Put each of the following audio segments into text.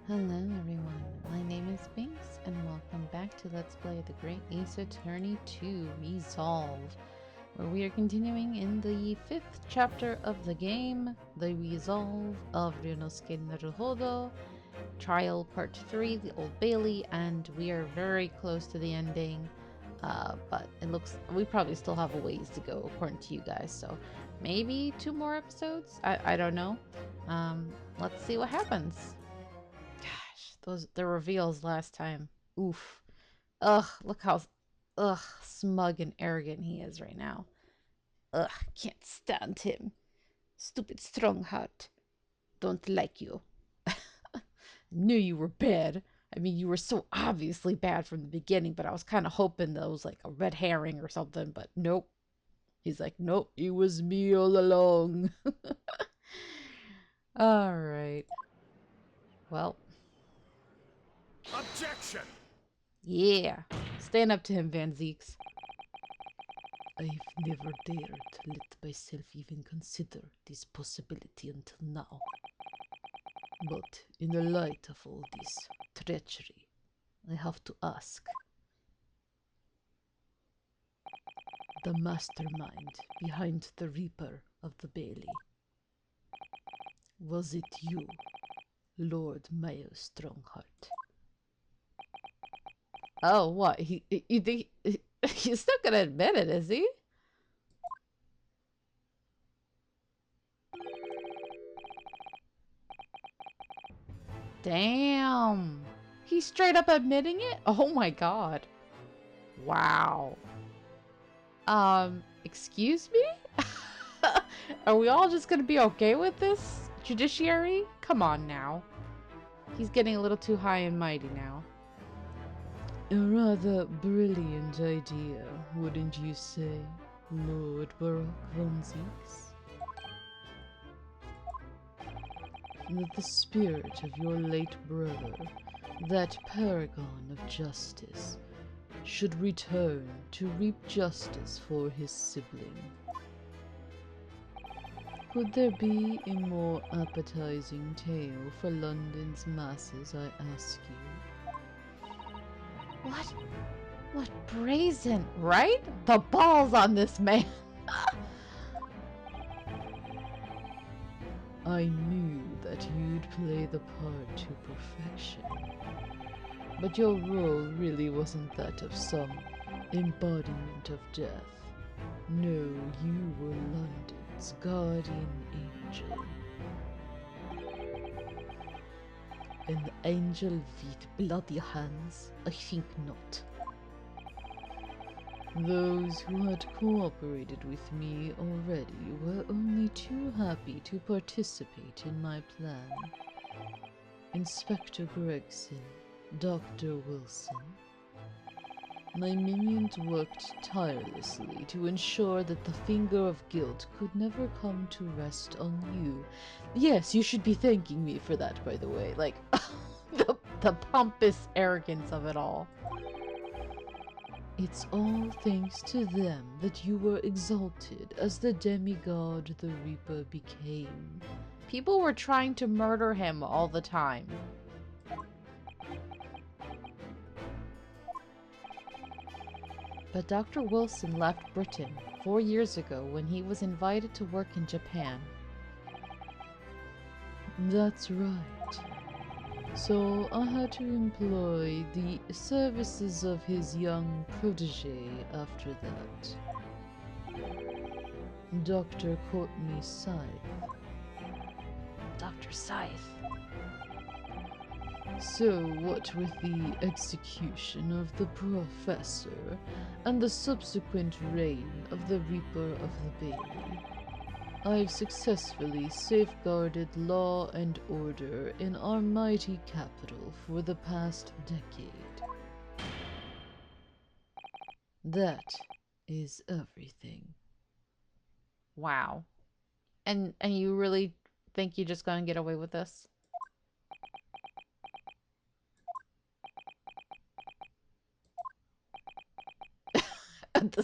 Hello everyone, my name is Binks and welcome back to Let's Play The Great Ace Attorney 2 Resolve, where we are continuing in the 5th chapter of the game, The Resolve of Ryunosuke Naruhodo, Trial Part 3, The Old Bailey, and we are very close to the ending, but it looks, we probably still have a ways to go according to you guys, so maybe 2 more episodes? I don't know. Let's see what happens. The reveals last time. Oof. Ugh, look how smug and arrogant he is right now. Ugh, can't stand him. Stupid Strongheart. Don't like you. Knew you were bad. I mean, you were so obviously bad from the beginning, but I was kind of hoping that was like a red herring or something, but nope. He's like, nope, it was me all along. Alright. Well. Objection! Yeah. Stand up to him, Van Zeeks. I've never dared to let myself even consider this possibility until now. But in the light of all this treachery, I have to ask. The mastermind behind the Reaper of the Bailey. Was it you, Lord Mayo Strongheart? Oh, what? You think he's not gonna admit it, is he? Damn. He's straight up admitting it? Oh my god. Wow. Excuse me? Are we all just gonna be okay with this? Judiciary? Come on now. He's getting a little too high and mighty now. A rather brilliant idea, wouldn't you say, Lord Baroque von Zeeks? That the spirit of your late brother, that paragon of justice, should return to reap justice for his sibling. Could there be a more appetizing tale for London's masses, I ask you? What? What brazen, right? The balls on this man! I knew that you'd play the part to perfection. But your role really wasn't that of some embodiment of death. No, you were London's guardian angel. An angel with bloody hands? I think not. Those who had cooperated with me already were only too happy to participate in my plan. Inspector Gregson, Dr. Wilson. My minions worked tirelessly to ensure that the finger of guilt could never come to rest on you. Yes, you should be thanking me for that, by the way. Like, the pompous arrogance of it all. It's all thanks to them that you were exalted as the demigod the Reaper became. People were trying to murder him all the time. But Dr. Wilson left Britain 4 years ago when he was invited to work in Japan. That's right. So I had to employ the services of his young protege after that. Dr. Courtney Scythe. Dr. Scythe. So, what with the execution of the Professor and the subsequent reign of the Reaper of the Bailey, I've successfully safeguarded law and order in our mighty capital for the past decade. That is everything. Wow. And you really think you're just gonna get away with this?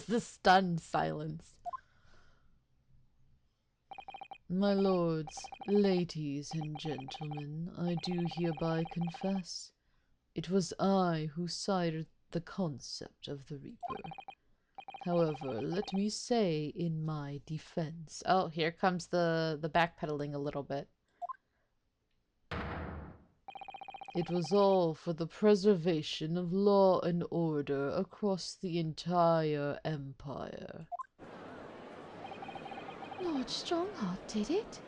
The stunned silence. My lords, ladies, and gentlemen, I do hereby confess it was I who sired the concept of the Reaper. However, let me say in my defense. Oh, here comes the backpedaling a little bit. It was all for the preservation of law and order across the entire empire. Lord Strongheart did it?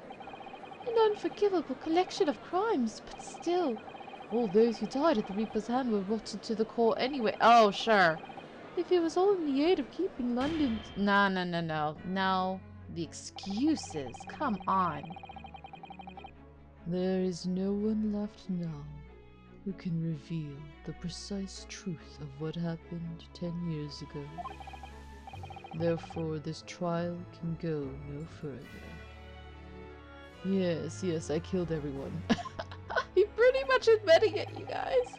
An unforgivable collection of crimes, but still. All those who died at the Reaper's hand were rotted to the core anyway. Oh, sure. If it was all in the aid of keeping London... No. The excuses. Come on. There is no one left now who can reveal the precise truth of what happened 10 years ago. Therefore, this trial can go no further. Yes, I killed everyone. He pretty much admitting it, you guys.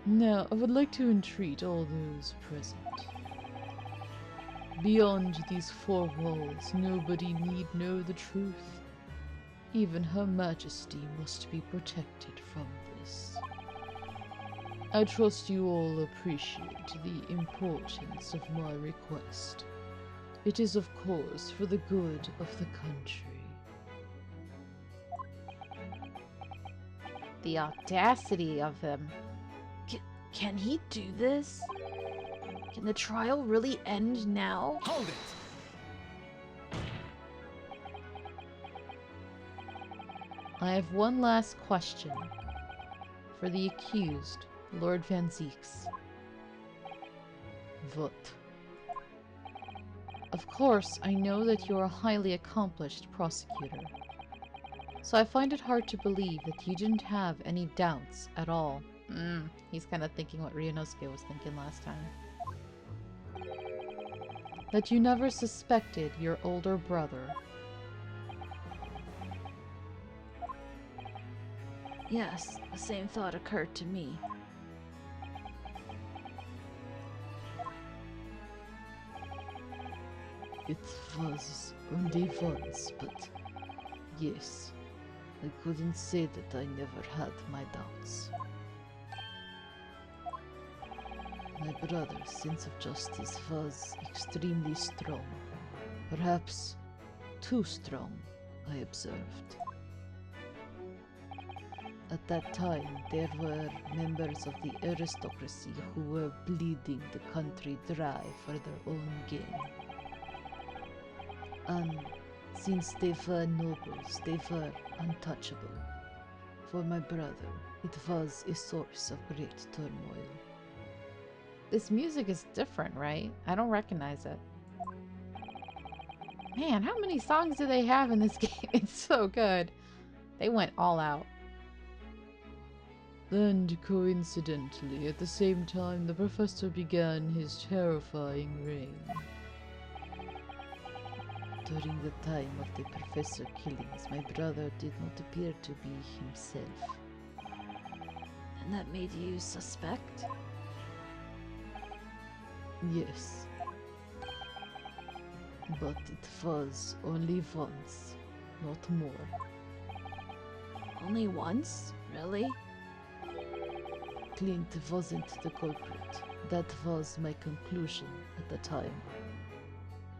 Now, I would like to entreat all those present. Beyond these four walls, nobody need know the truth. Even Her Majesty must be protected from this. I trust you all appreciate the importance of my request. It is, of course, for the good of the country. The audacity of him. Can he do this? Can the trial really end now? Hold it! I have one last question for the accused, Lord Van Zieks. What? Of course, I know that you're a highly accomplished prosecutor, so I find it hard to believe that you didn't have any doubts at all. He's kind of thinking what Ryunosuke was thinking last time. That you never suspected your older brother. Yes, the same thought occurred to me. It was only once, but yes, I couldn't say that I never had my doubts. My brother's sense of justice was extremely strong. Perhaps too strong, I observed. At that time, there were members of the aristocracy who were bleeding the country dry for their own gain. And since they were nobles, they were untouchable. For my brother, it was a source of great turmoil. This music is different, right? I don't recognize it. Man, how many songs do they have in this game? It's so good. They went all out. And coincidentally, at the same time, the professor began his terrifying reign. During the time of the professor killings, my brother did not appear to be himself. And that made you suspect? Yes. But it was only once, not more. Only once? Really? Clint wasn't the culprit. That was my conclusion at the time.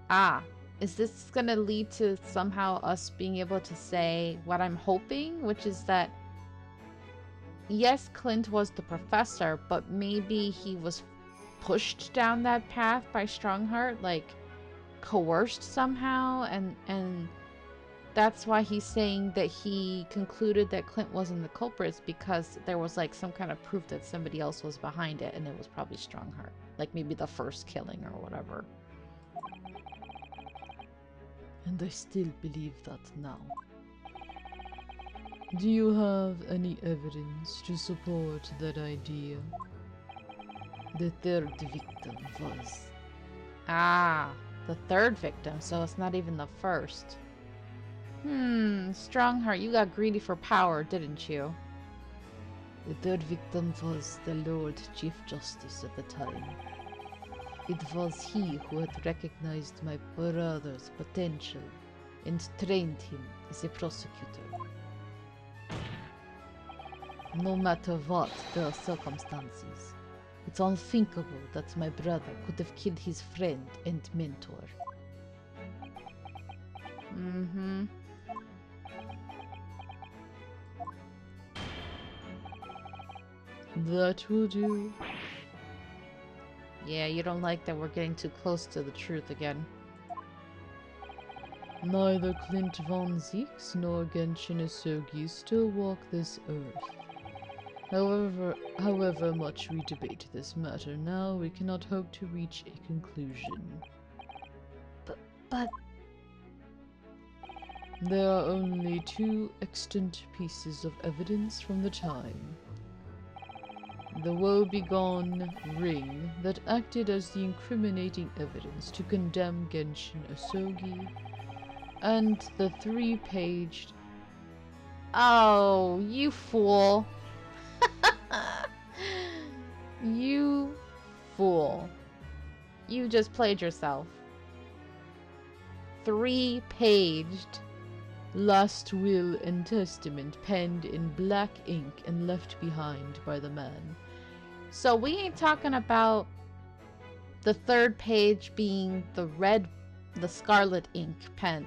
Ah, is this gonna lead to somehow us being able to say what I'm hoping, which is that yes, Clint was the professor, but maybe he was pushed down that path by Strongheart, like coerced somehow, and that's why he's saying that he concluded that Clint wasn't the culprit, because there was like some kind of proof that somebody else was behind it, and it was probably Strongheart, like maybe the first killing or whatever. And I still believe that now. Do you have any evidence to support that idea? The third victim was... Ah, the third victim, so it's not even the first. Strongheart, you got greedy for power, didn't you? The third victim was the Lord Chief Justice at the time. It was he who had recognized my brother's potential and trained him as a prosecutor. No matter what the circumstances, it's unthinkable that my brother could have killed his friend and mentor. Mm-hmm. That will do. Yeah, you don't like that we're getting too close to the truth again. Neither Clint von Zieks nor Genshin Isogi still walk this earth. However much we debate this matter now, we cannot hope to reach a conclusion. But... There are only two extant pieces of evidence from the time. The woebegone ring that acted as the incriminating evidence to condemn Genshin Isogi, and the 3-paged... Oh, you fool! You fool. You just played yourself. 3-paged last will and testament penned in black ink and left behind by the man. So we ain't talking about the 3rd page being the scarlet ink pen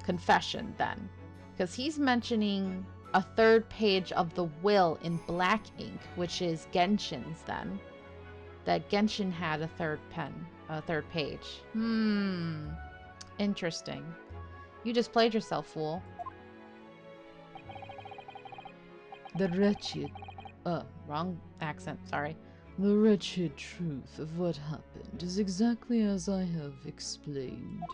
confession then, because he's mentioning a 3rd page of the will in black ink, which is Genshin's then. That Genshin had a 3rd page. Interesting. You just played yourself, fool. The wretched... wrong accent, sorry. The wretched truth of what happened is exactly as I have explained.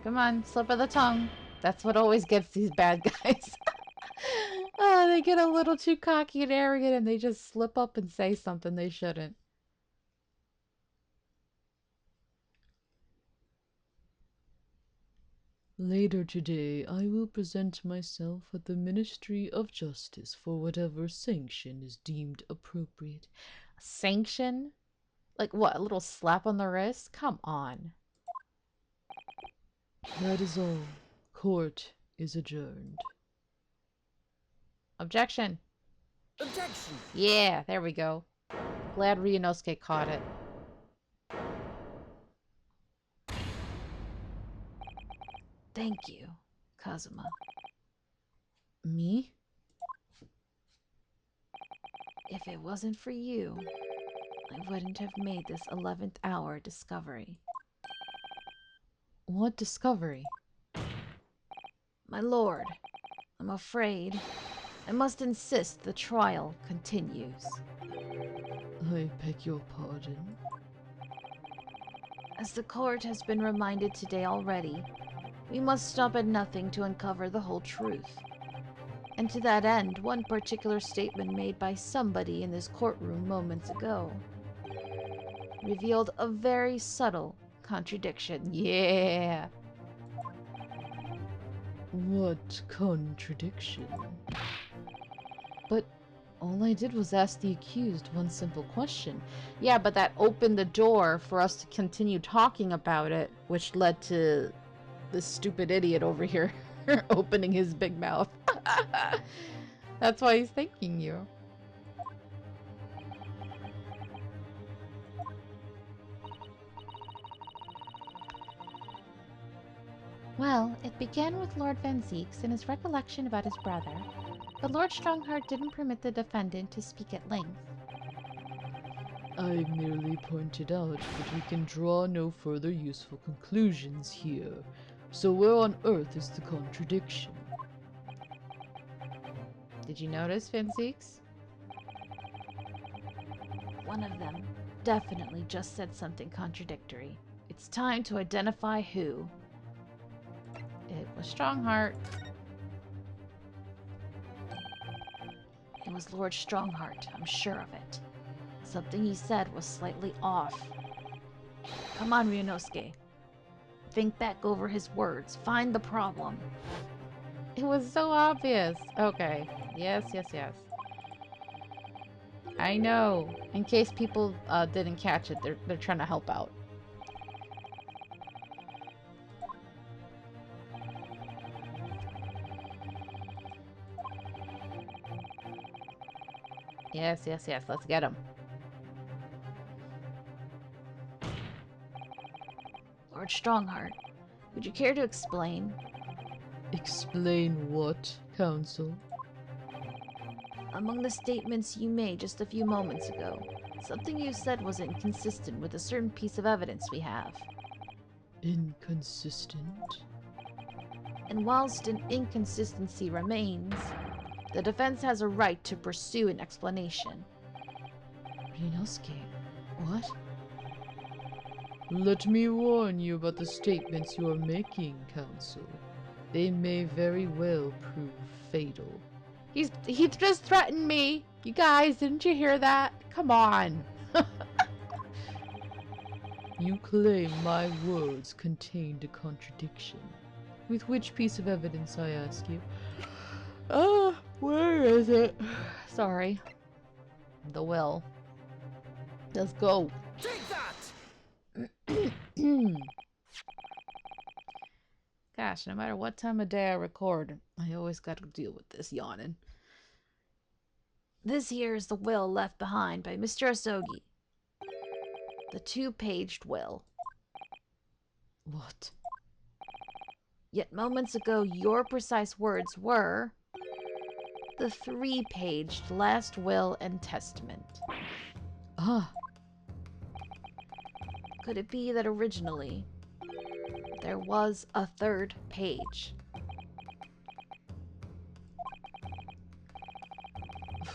Come on, slip of the tongue. That's what always gets these bad guys. Oh, they get a little too cocky and arrogant and they just slip up and say something they shouldn't. Later today, I will present myself at the Ministry of Justice for whatever sanction is deemed appropriate. Sanction? Like what, a little slap on the wrist? Come on. That is all. Court is adjourned. Objection. Objection! Yeah, there we go. Glad Ryunosuke caught it. Thank you, Kazuma. Me? If it wasn't for you, I wouldn't have made this 11th hour discovery. What discovery? My lord, I'm afraid I must insist the trial continues. I beg your pardon? As the court has been reminded today already, we must stop at nothing to uncover the whole truth. And to that end, one particular statement made by somebody in this courtroom moments ago revealed a very subtle contradiction. Yeah. What contradiction? But all I did was ask the accused one simple question. Yeah, but that opened the door for us to continue talking about it, which led to this stupid idiot over here opening his big mouth. That's why he's thanking you. Well, it began with Lord Van Zieks and his recollection about his brother, but Lord Strongheart didn't permit the defendant to speak at length. I merely pointed out that we can draw no further useful conclusions here. So where on earth is the contradiction? Did you notice, Van Zieks? One of them definitely just said something contradictory. It's time to identify who. It was Strongheart. It was Lord Strongheart, I'm sure of it. Something he said was slightly off. Come on, Ryunosuke. Think back over his words. Find the problem. It was so obvious. Okay. Yes. I know. In case people didn't catch it, they're trying to help out. Yes, yes, yes. Let's get him. Lord Strongheart, would you care to explain? Explain what, Counsel? Among the statements you made just a few moments ago, something you said was inconsistent with a certain piece of evidence we have. Inconsistent? And whilst an inconsistency remains, the defense has a right to pursue an explanation. Ryunosuke, what? Let me warn you about the statements you are making, Counsel. They may very well prove fatal. He just threatened me. You guys, didn't you hear that? Come on. You claim my words contained a contradiction. With which piece of evidence, I ask you? Where is it? Sorry. The will. Let's go. Take that! Gosh, no matter what time of day I record, I always got to deal with this yawning. This here is the will left behind by Mr. Asogi. The 2-paged will. What? Yet moments ago, your precise words were the 3-paged last will and testament. Ah, Could it be that originally there was a 3rd page?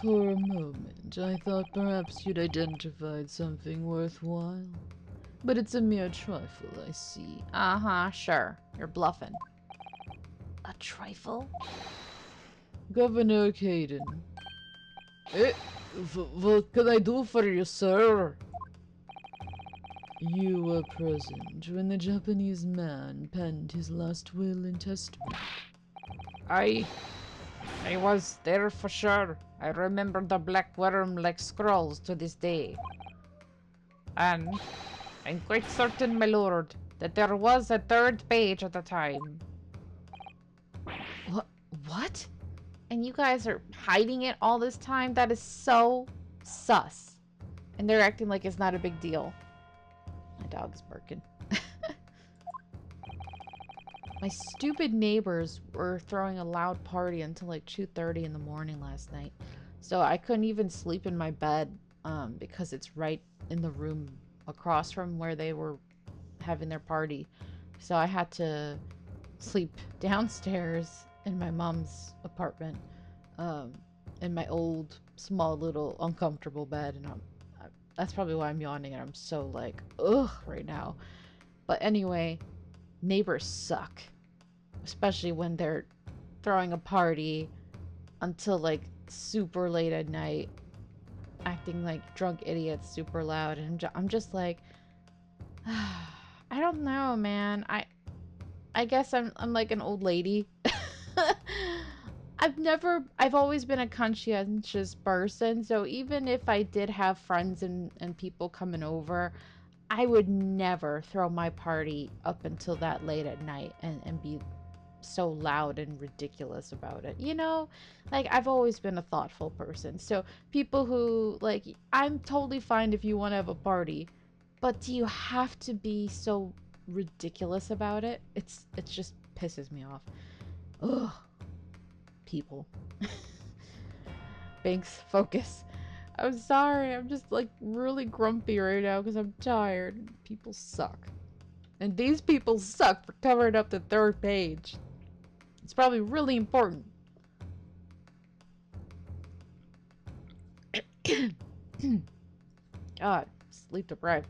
for a moment, I thought perhaps you'd identified something worthwhile. But it's a mere trifle, I see. Uh-huh, sure. You're bluffing. A trifle? Governor Caden. What can I do for you, sir? You were present when the Japanese man penned his last will and testament. I was there for sure. I remember the black worm like scrolls to this day. And I'm quite certain, my lord, that there was a 3rd page at the time. What? And you guys are hiding it all this time? That is so sus. And they're acting like it's not a big deal. My dog's barking. My stupid neighbors were throwing a loud party until like 2:30 in the morning last night. So I couldn't even sleep in my bed because it's right in the room across from where they were having their party. So I had to sleep downstairs in my mom's apartment in my old, small, little, uncomfortable bed. And that's probably why I'm yawning and I'm so like, ugh, right now. But anyway, neighbors suck. Especially when they're throwing a party until like super late at night, acting like drunk idiots, super loud. And I'm just like, I don't know, man. I guess I'm like an old lady. I've always been a conscientious person, so even if I did have friends and people coming over, I would never throw my party up until that late at night and be so loud and ridiculous about it. You know, like I've always been a thoughtful person. So people who like, I'm totally fine if you want to have a party, but do you have to be so ridiculous about it? It just pisses me off. Ugh. People. Banks, focus. I'm sorry. I'm just like really grumpy right now because I'm tired. People suck. And these people suck for covering up the 3rd page. It's probably really important. God, sleep deprived.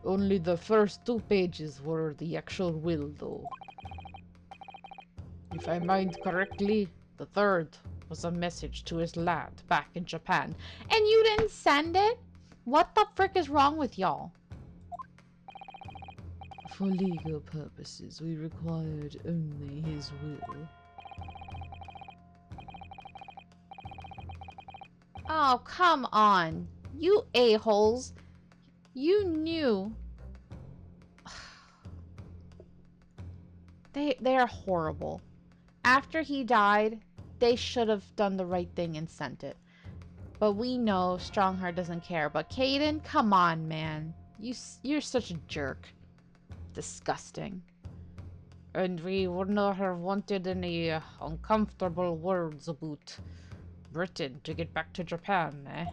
Only the first 2 pages were the actual will, though. If I mind correctly, the 3rd was a message to his lad back in Japan. And you didn't send it? What the frick is wrong with y'all? For legal purposes, we required only his will. Oh, come on. You a-holes. You knew. They are horrible. After he died, they should have done the right thing and sent it. But we know Strongheart doesn't care. But Caden, come on, man. You're such a jerk. Disgusting. And we would not have wanted any uncomfortable words about Britain to get back to Japan, eh?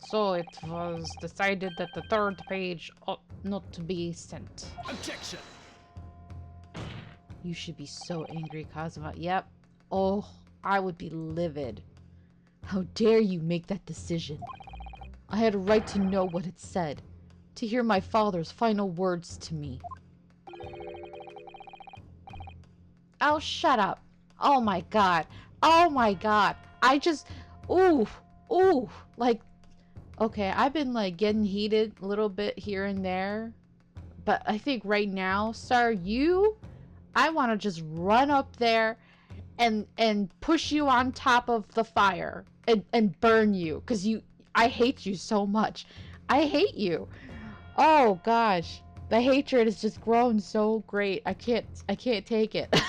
So it was decided that the third page ought not to be sent. Objection! You should be so angry, Kazuma. Yep. Oh, I would be livid. How dare you make that decision? I had a right to know what it said. To hear my father's final words to me. Oh, shut up. Oh my god. Oh my god. I just... Ooh. Ooh. Like... Okay, I've been like getting heated a little bit here and there. But I think right now, sir, I want to just run up there and push you on top of the fire and burn you. Because I hate you so much. I hate you. Oh gosh. The hatred has just grown so great. I can't take it.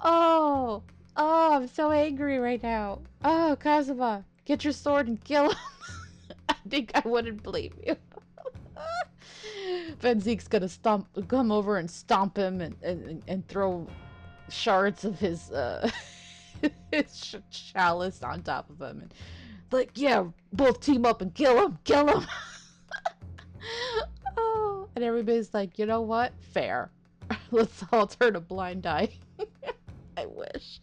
Oh, I'm so angry right now. Oh, Kazuma, get your sword and kill him. I think I wouldn't blame you. Van Zeke's gonna come over and stomp him and throw shards of his his chalice on top of him and like, yeah, both team up and kill him. Oh, and everybody's like, you know what? Fair. Let's all turn a blind eye. I wish.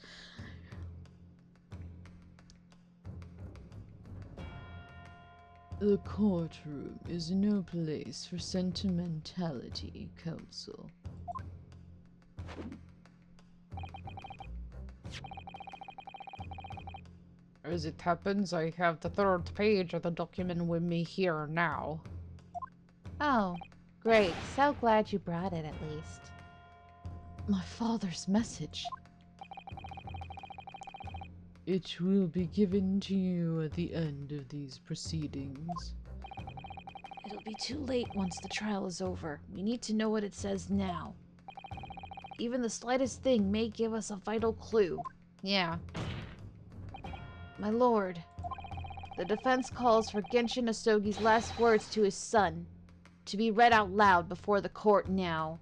The courtroom is no place for sentimentality, Counsel. As it happens, I have the third page of the document with me here now. Oh, great. So glad you brought it at least. My father's message. It will be given to you at the end of these proceedings. It'll be too late once the trial is over. We need to know what it says now. Even the slightest thing may give us a vital clue. Yeah. My lord, the defense calls for Genshin Asogi's last words to his son to be read out loud before the court now.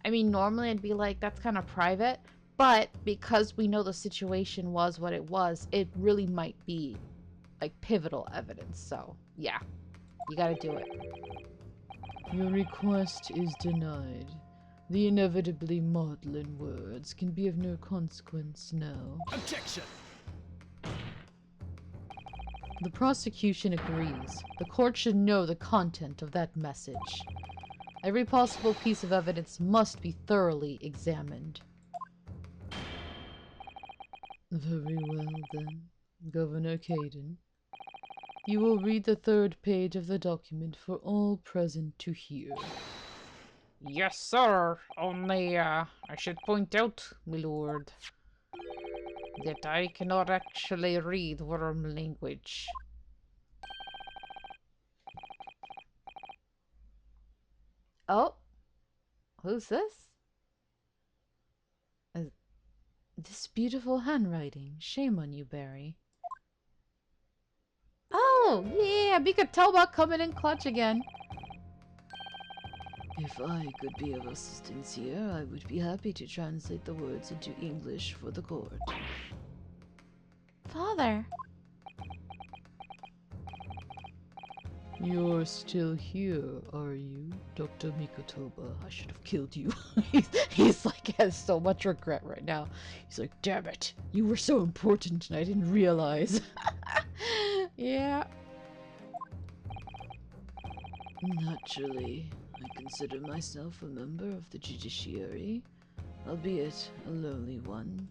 I mean, normally I'd be like, that's kind of private. But because we know the situation was what it was, it really might be like pivotal evidence. So, yeah, you gotta do it. Your request is denied. The inevitably maudlin words can be of no consequence now. Objection! The prosecution agrees. The court should know the content of that message. Every possible piece of evidence must be thoroughly examined. Very well, then, Governor Caden. You will read the third page of the document for all present to hear. Yes, sir. Only, I should point out, my lord, that I cannot actually read worm language. Oh? Who's this? This beautiful handwriting. Shame on you, Barry. Oh, yeah, Mika Toba coming in clutch again. If I could be of assistance here, I would be happy to translate the words into English for the court. Father. You're still here, are you, Dr. Mikotoba? I should have killed you. he's like, has so much regret right now. He's like, damn it, you were so important and I didn't realize. Yeah. Naturally, I consider myself a member of the judiciary, albeit a lowly one.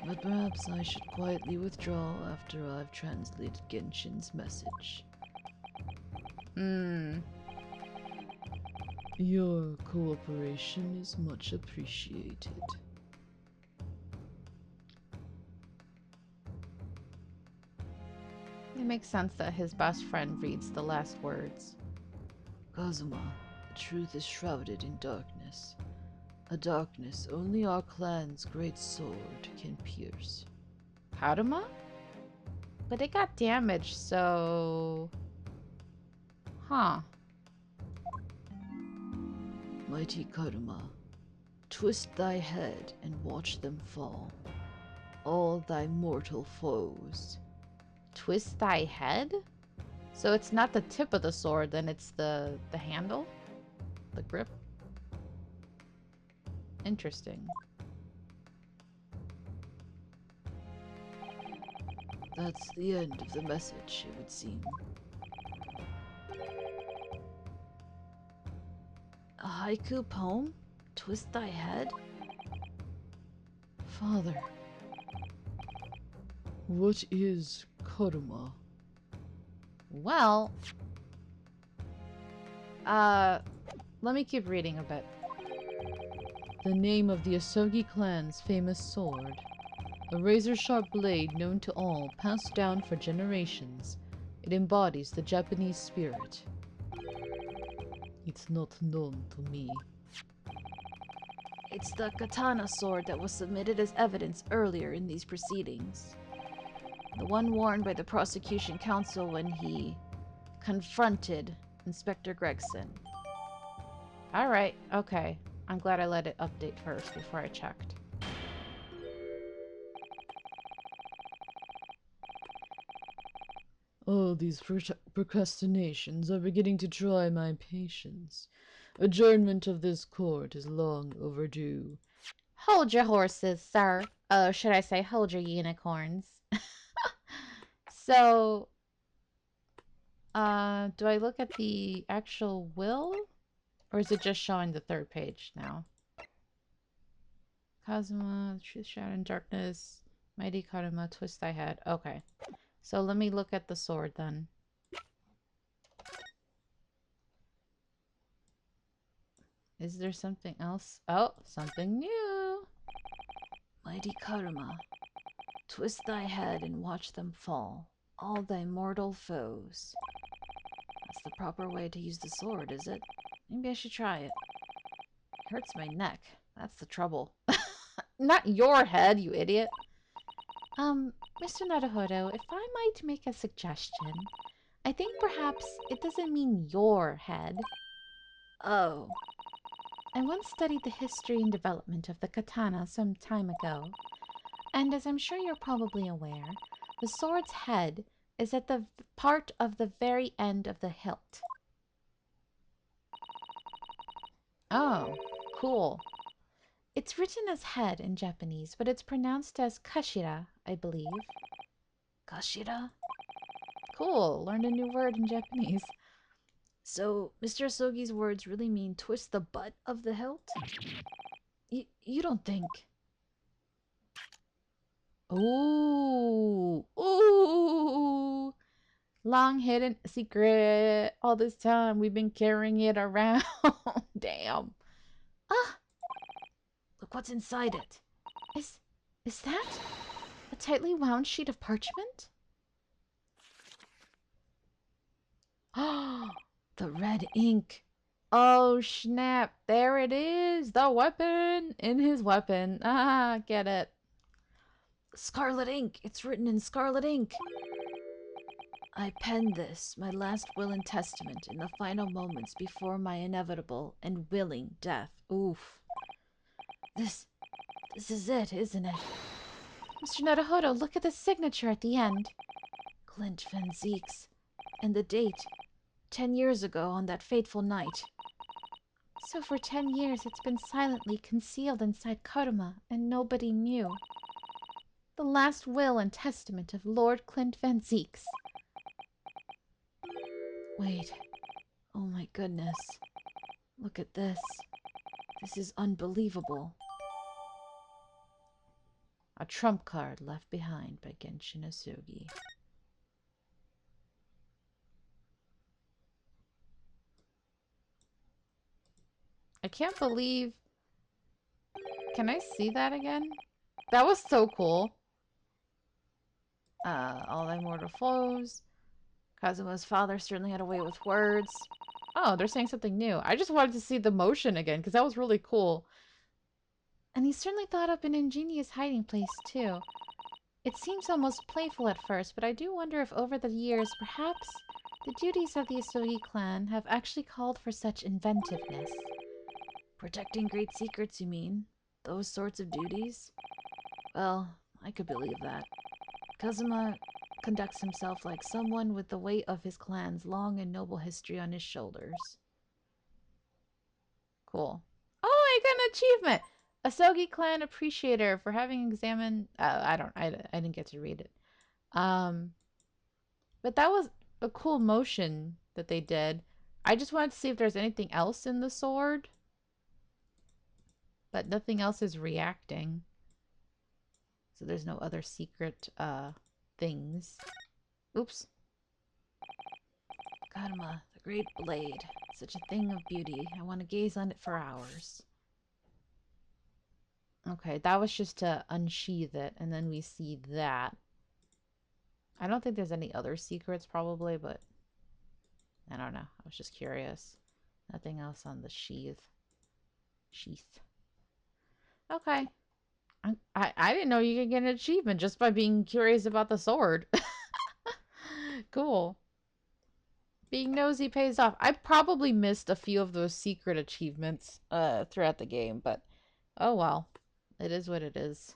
But perhaps I should quietly withdraw after I've translated Genshin's message. Your cooperation is much appreciated. It makes sense that his best friend reads the last words. Kazuma, the truth is shrouded in darkness. A darkness only our clan's great sword can pierce. Karuma? But it got damaged, so... Huh. Mighty Karuma, twist thy head and watch them fall, all thy mortal foes. Twist thy head? So it's not the tip of the sword, then it's the handle? The grip? Interesting. That's the end of the message, it would seem. A haiku poem? Twist thy head? Father, what is Karuma? Well... let me keep reading a bit. The name of the Asogi clan's famous sword. A razor-sharp blade known to all, passed down for generations. It embodies the Japanese spirit. It's not known to me. It's the katana sword that was submitted as evidence earlier in these proceedings. The one worn by the prosecution counsel when he confronted Inspector Gregson. Alright, okay. I'm glad I let it update first before I checked. All these procrastinations are beginning to try my patience. Adjournment of this court is long overdue. Hold your horses, sir. Should I say hold your unicorns? So, do I look at the actual will? Or is it just showing the third page now? Kazuma, Truth, Shadow, and Darkness. Mighty Karuma, Twist Thy Head. Okay. So let me look at the sword then. Is there something else? Oh, something new. Mighty Karuma, twist thy head and watch them fall, all thy mortal foes. That's the proper way to use the sword, is it? Maybe I should try it. It hurts my neck. That's the trouble. Not your head, you idiot. Mr. Naruhodo, if I might make a suggestion, I think perhaps it doesn't mean your head. Oh, I once studied the history and development of the katana some time ago, and as I'm sure you're probably aware, the sword's head is at the part of the very end of the hilt. Oh, cool. It's written as head in Japanese, but it's pronounced as kashira, I believe. Kashira? Cool. Learned a new word in Japanese. So, Mr. Asogi's words really mean twist the butt of the hilt? You don't think... Ooh. Ooh. Long hidden secret. All this time we've been carrying it around. Damn. Ah! Look what's inside it. Is that a tightly wound sheet of parchment? The red ink. Oh, snap. There it is. The weapon in his weapon. Ah, get it. Scarlet ink. It's written in scarlet ink. I penned this, my last will and testament, in the final moments before my inevitable and willing death. Oof. This is it, isn't it? Mr. Naruhodo, look at the signature at the end. Clint Van Zieks. And the date. 10 years ago on that fateful night. So for 10 years it's been silently concealed inside Karuma, and nobody knew. The last will and testament of Lord Clint Van Zieks. Wait. Oh my goodness. Look at this. This is unbelievable. A trump card left behind by Genshin Asogi. I can't believe... Can I see that again? That was so cool. All thy mortal foes. Kazuma's father certainly had a way with words. Oh, they're saying something new. I just wanted to see the motion again, because that was really cool. And he certainly thought up an ingenious hiding place, too. It seems almost playful at first, but I do wonder if over the years, perhaps the duties of the Asogi clan have actually called for such inventiveness. Protecting great secrets, you mean? Those sorts of duties? Well, I could believe that. Kazuma conducts himself like someone with the weight of his clan's long and noble history on his shoulders. Cool. Oh, I got an achievement! Asogi Clan Appreciator for having examined... I didn't get to read it. But that was a cool motion that they did. I just wanted to see if there's anything else in the sword. But nothing else is reacting. So there's no other secret, things. Oops. Karma, the great blade. Such a thing of beauty. I want to gaze on it for hours. Okay, that was just to unsheath it, and then we see that. I don't think there's any other secrets, probably, but... I don't know. I was just curious. Nothing else on the sheath. Sheath. Okay. I didn't know you could get an achievement just by being curious about the sword. Cool. Being nosy pays off. I probably missed a few of those secret achievements throughout the game, but oh well. It is what it is.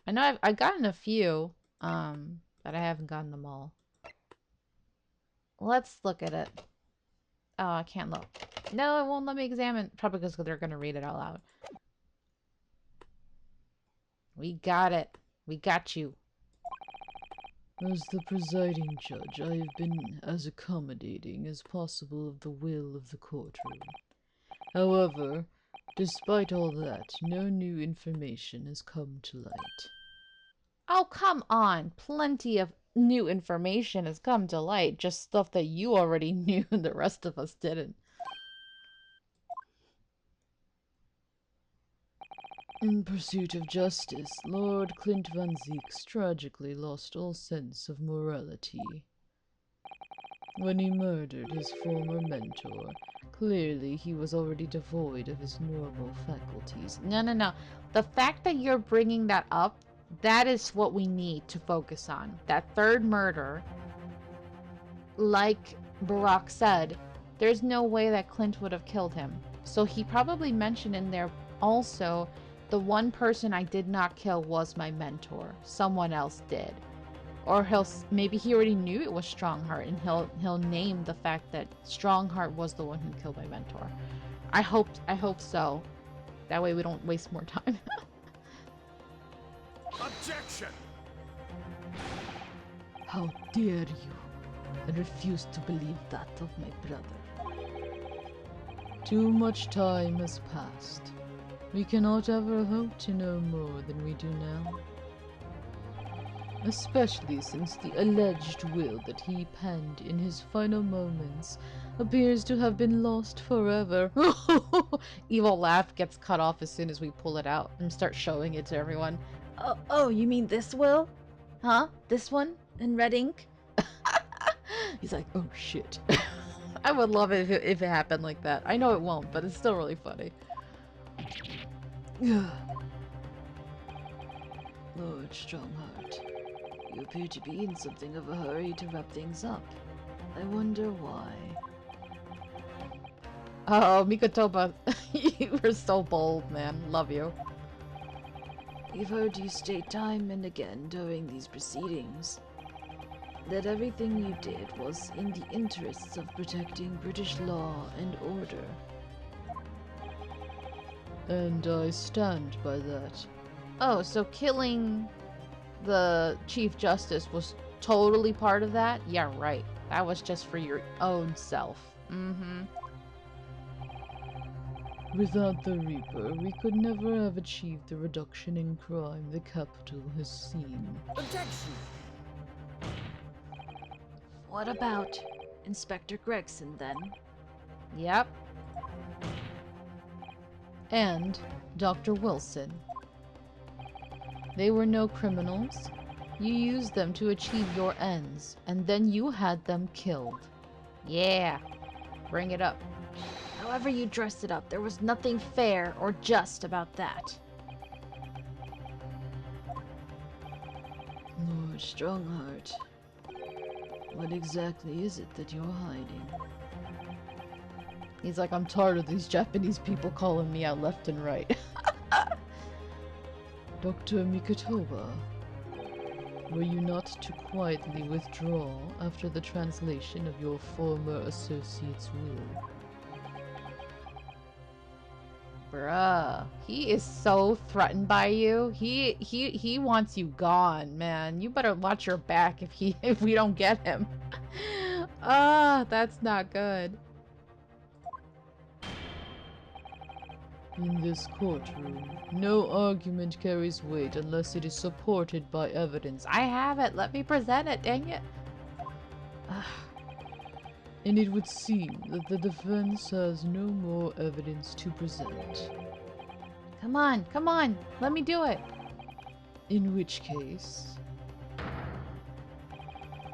I know I've gotten a few, but I haven't gotten them all. Let's look at it. Oh, I can't look. No, it won't let me examine. Probably because they're going to read it out loud. We got it. We got you. As the presiding judge, I have been as accommodating as possible of the will of the courtroom. However, despite all that, no new information has come to light. Oh, come on. Plenty of new information has come to light. Just stuff that you already knew and the rest of us didn't. In pursuit of justice, Lord Clint Van Zieks tragically lost all sense of morality. When he murdered his former mentor, clearly he was already devoid of his normal faculties. No. The fact that you're bringing that up, that is what we need to focus on. That third murder, like Barack said, there's no way that Clint would have killed him. So he probably mentioned in there also, the one person I did not kill was my mentor. Someone else did. Or maybe he already knew it was Strongheart, and he'll name the fact that Strongheart was the one who killed my mentor. I hope so. That way we don't waste more time. Objection! How dare you? I refuse to believe that of my brother. Too much time has passed. We cannot ever hope to know more than we do now. Especially since the alleged will that he penned in his final moments appears to have been lost forever. Evil laugh gets cut off as soon as we pull it out and start showing it to everyone. Oh, you mean this will? Huh? This one? In red ink? He's like, oh shit. I would love it if it happened like that. I know it won't, but it's still really funny. Lord Strongheart, you appear to be in something of a hurry to wrap things up. I wonder why. Oh, Mikotoba, you were so bold, man. Love you. We've heard you state time and again during these proceedings that everything you did was in the interests of protecting British law and order. And I stand by that. Oh, so killing the Chief Justice was totally part of that? Yeah, right. That was just for your own self. Mm-hmm. Without the Reaper, we could never have achieved the reduction in crime the capital has seen. Objection! What about Inspector Gregson, then? Yep. And Dr. Wilson. They were no criminals. You used them to achieve your ends, and then you had them killed. Yeah. Bring it up. However you dressed it up, there was nothing fair or just about that. a strong heart. What exactly is it that you're hiding? He's like, I'm tired of these Japanese people calling me out left and right. Dr. Mikotoba, were you not to quietly withdraw after the translation of your former associate's will? Bruh, he is so threatened by you. He wants you gone, man. You better watch your back if we don't get him. Ah, that's not good. In this courtroom, no argument carries weight unless it is supported by evidence. I have it. Let me present it. Dang it. And it would seem that the defense has no more evidence to present. Come on, come on. Let me do it. In which case,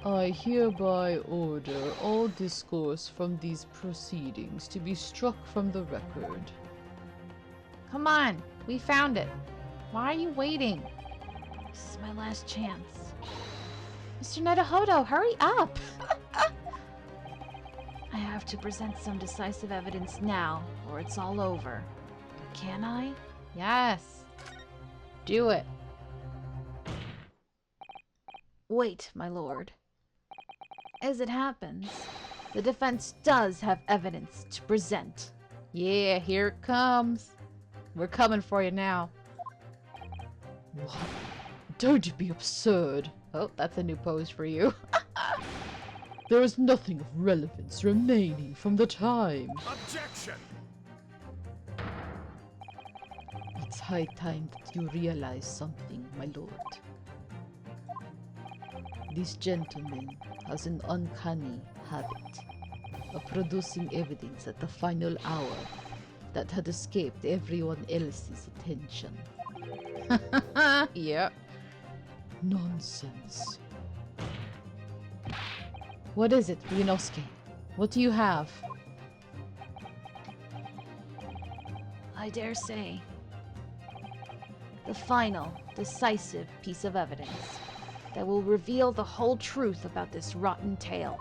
I hereby order all discourse from these proceedings to be struck from the record. Come on. We found it. Why are you waiting? This is my last chance. Mr. Nadahodo, hurry up. I have to present some decisive evidence now, or it's all over. Can I? Yes. Do it. Wait, my lord. As it happens, the defense does have evidence to present. Yeah, here it comes. We're coming for you now. What? Don't be absurd. Oh, that's a new pose for you. There is nothing of relevance remaining from the time. Objection! It's high time that you realize something, my lord. This gentleman has an uncanny habit of producing evidence at the final hour that had escaped everyone else's attention. Yep. Nonsense. What is it, Ryunosuke? What do you have? I dare say. The final, decisive piece of evidence that will reveal the whole truth about this rotten tale.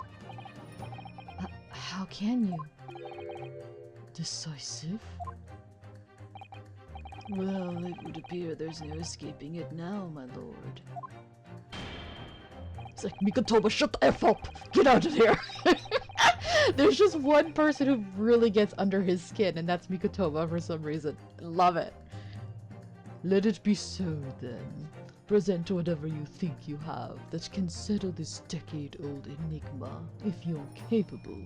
How can you? Decisive? Well, it would appear there's no escaping it now, my lord. It's like, Mikotoba, shut the F up! Get out of here! There's just one person who really gets under his skin, and that's Mikotoba for some reason. Love it. Let it be so, then. Present whatever you think you have that can settle this decade-old enigma, if you're capable.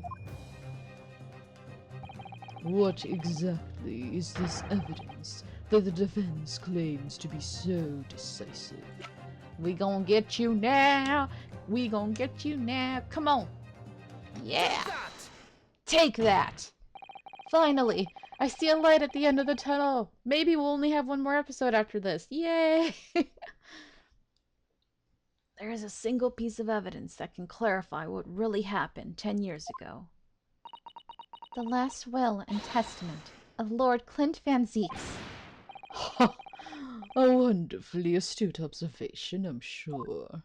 What exactly is this evidence that the defense claims to be so decisive? We gonna get you now. We gonna get you now. Come on. Yeah. Take that. Finally, I see a light at the end of the tunnel. Maybe we'll only have one more episode after this. Yay. There is a single piece of evidence that can clarify what really happened 10 years ago. The last will and testament of Lord Clint Van Zeeks. A wonderfully astute observation, I'm sure.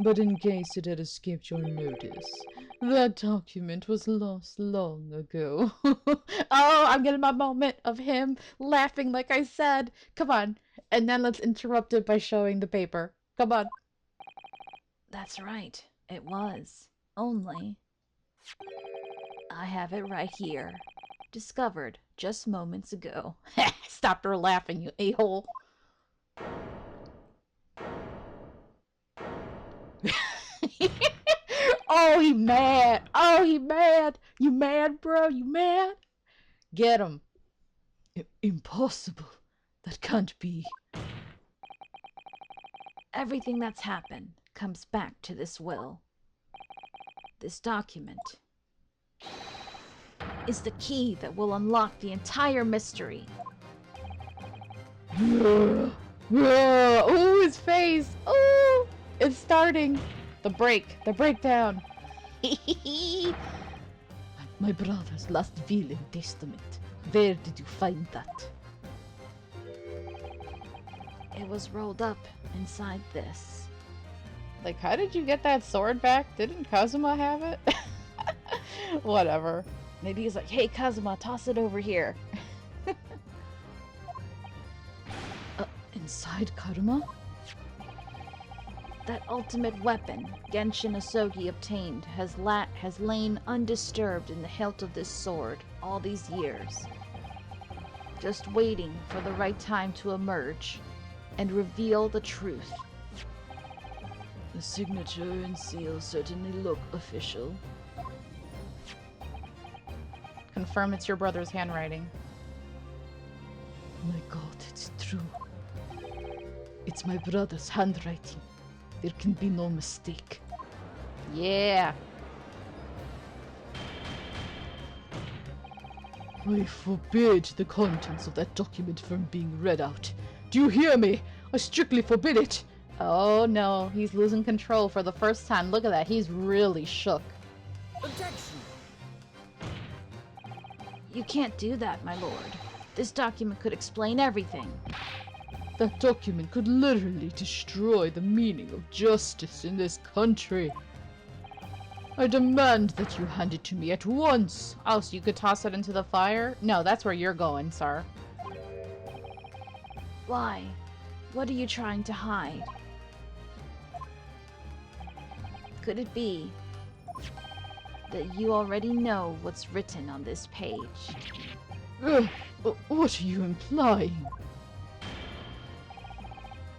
But in case it had escaped your notice, that document was lost long ago. Oh, I'm getting my moment of him laughing like I said. Come on. And then let's interrupt it by showing the paper. Come on. That's right. It was. Only. I have it right here. Discovered just moments ago. Stop her laughing, you a-hole. Oh, he mad. Oh, he mad. You mad, bro? You mad? Get him. Impossible. That can't be. Everything that's happened comes back to this will. This document is the key that will unlock the entire mystery. Oh, his face. Oh, it's starting. The breakdown. My brother's last will and testament. Where did you find that? It was rolled up inside this. Like, how did you get that sword back? Didn't Kazuma have it? Whatever. Maybe he's like, hey, Kazuma, toss it over here. Inside Karuma? That ultimate weapon Genshin Asogi obtained has lain undisturbed in the hilt of this sword all these years, just waiting for the right time to emerge and reveal the truth. The signature and seal certainly look official. Confirm it's your brother's handwriting. My god, it's true. It's my brother's handwriting. There can be no mistake. Yeah. I forbid the contents of that document from being read out. Do you hear me? I strictly forbid it. Oh no, he's losing control for the first time. Look at that, he's really shook. Objection! You can't do that, my lord. This document could explain everything. That document could literally destroy the meaning of justice in this country. I demand that you hand it to me at once. Oh, so you could toss it into the fire? No, that's where you're going, sir. Why? What are you trying to hide? Could it be that you already know what's written on this page? What are you implying?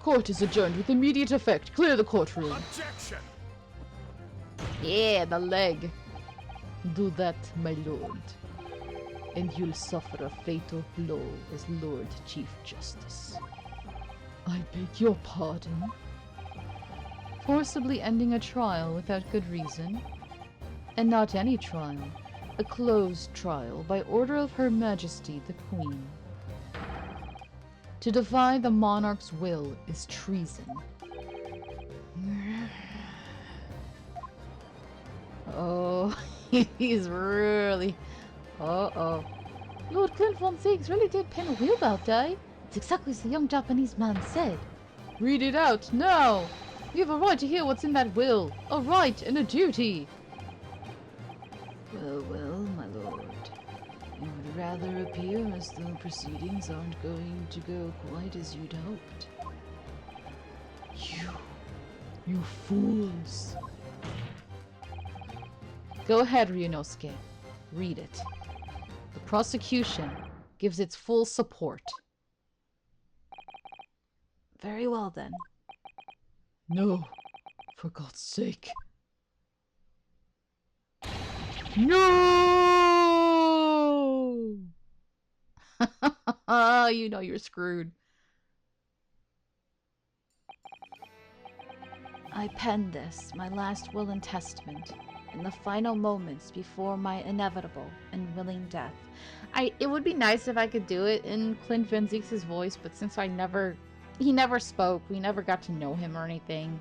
Court is adjourned with immediate effect. Clear the courtroom. Objection! Yeah, the leg. Do that, my lord, and you'll suffer a fatal blow as Lord Chief Justice. I beg your pardon? Forcibly ending a trial without good reason? And not any trial, a closed trial by order of Her Majesty the Queen. To defy the monarch's will is treason. Oh, he's really... Uh-oh. Lord Clint von Siegs really did pin a wheel about day. It's exactly as the young Japanese man said. Read it out, now! You have a right to hear what's in that will. A right and a duty. Well, my lord. It would rather appear as though proceedings aren't going to go quite as you'd hoped. You fools! Go ahead, Ryunosuke. Read it. The prosecution gives its full support. Very well then. No, for God's sake. No! You know you're screwed. I penned this, my last will and testament, in the final moments before my inevitable and willing death. It would be nice if I could do it in Clint Van Ziegs' voice, but since he never spoke, we never got to know him or anything.